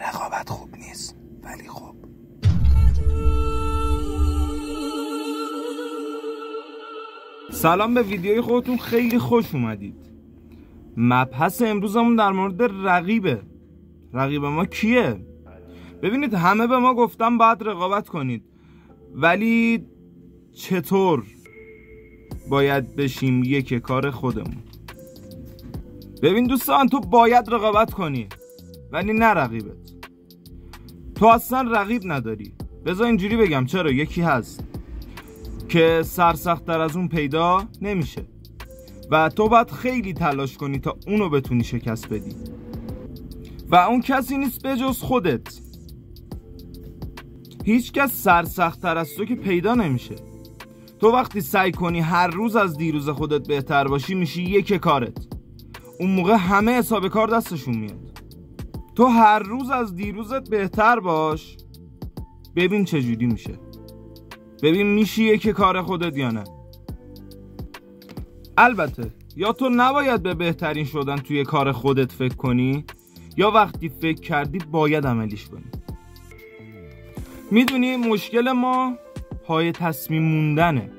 رقابت خوب نیست، ولی خب سلام به ویدیوی خودتون، خیلی خوش اومدید. مبحث امروزمون در مورد رقیبه. رقیب ما کیه؟ ببینید، همه به ما گفتن باید رقابت کنید، ولی چطور باید بشیم یک کار خودمون؟ ببین دوستان، تو باید رقابت کنی ولی نه رقیبت. تو اصلا رقیب نداری. بذار اینجوری بگم، چرا؟ یکی هست که سرسخت‌تر از اون پیدا نمیشه و تو باید خیلی تلاش کنی تا اونو بتونی شکست بدی و اون کسی نیست به جز خودت. هیچ کس سرسخت‌تر از تو که پیدا نمیشه. تو وقتی سعی کنی هر روز از دیروز خودت بهتر باشی، میشی یک کارت. اون موقع همه حساب کار دستشون میاد. تو هر روز از دیروزت بهتر باش، ببین چجوری میشه. ببین میشی یک کار خودت یا نه. البته یا تو نباید به بهترین شدن توی کار خودت فکر کنی، یا وقتی فکر کردی باید عملیش کنی. میدونی مشکل ما پای تصمیم موندنه.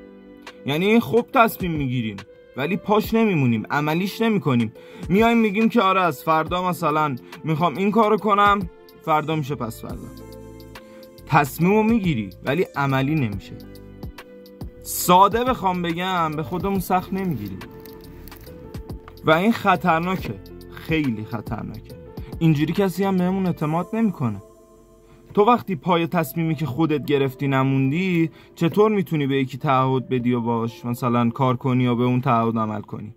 یعنی خوب تصمیم میگیریم ولی پاش نمیمونیم، عملیش نمیکنیم. میایم میگیم که آره از فردا مثلا میخوام این کارو کنم، فردا میشه پس فردا. تصمیمو میگیری ولی عملی نمیشه. ساده بخوام بگم، به خودمون سخت نمیگیریم و این خطرناکه، خیلی خطرناکه. اینجوری کسی هم بهمون اعتماد نمیکنه. تو وقتی پای تصمیمی که خودت گرفتی نموندی، چطور میتونی به یکی تعهد بدی و باش مثلا کار کنی و به اون تعهد عمل کنی؟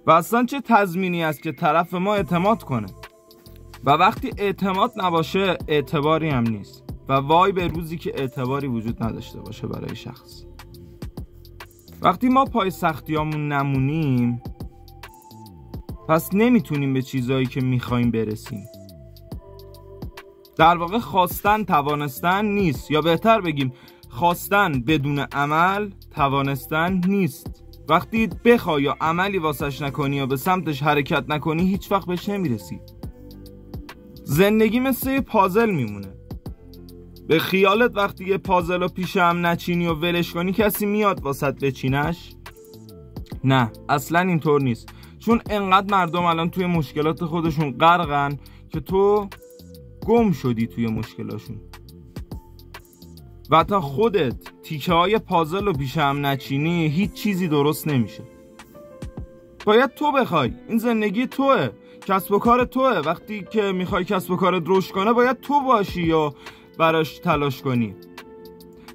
و اصلا چه تضمینی است که طرف ما اعتماد کنه؟ و وقتی اعتماد نباشه، اعتباری هم نیست. و وای به روزی که اعتباری وجود نداشته باشه برای شخص. وقتی ما پای سختیامون نمونیم، پس نمیتونیم به چیزایی که میخوایم برسیم. در واقع خواستن توانستن نیست، یا بهتر بگیم خواستن بدون عمل توانستن نیست. وقتی بخوای یا عملی واسش نکنی یا به سمتش حرکت نکنی، هیچ وقت بهش نمیرسی. زندگی مثل یه پازل میمونه. به خیالت وقتی یه پازل رو پیش هم نچینی و ولش کنی، کسی میاد واسط بچینش؟ نه، اصلا اینطور نیست. چون انقدر مردم الان توی مشکلات خودشون غرقن که تو گم شدی توی مشکلاشون و تا خودت تیکه های پازل رو پیش هم نچینی، هیچ چیزی درست نمیشه. باید تو بخوای. این زندگی توه، کسب و کار توه. وقتی که میخوای کسب و کارت رشد کنه، باید تو باشی یا براش تلاش کنی،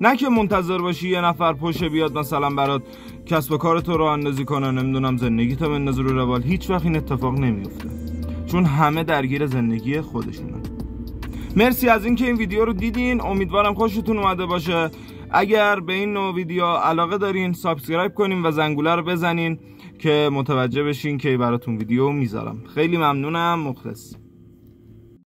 نه که منتظر باشی یه نفر پشت بیاد مثلا برات کسب و کارت رو اندازی کنه، نمیدونم زندگیت رو بندازه رو روال. هیچ وقت این اتفاق نمیفته، چون همه درگیر زندگی خودشونن. مرسی از اینکه این ویدیو رو دیدین. امیدوارم خوشتون اومده باشه. اگر به این نوع ویدیو علاقه دارین، سابسکرایب کنین و زنگوله رو بزنین که متوجه بشین که براتون ویدیو میذارم. خیلی ممنونم، مخلص.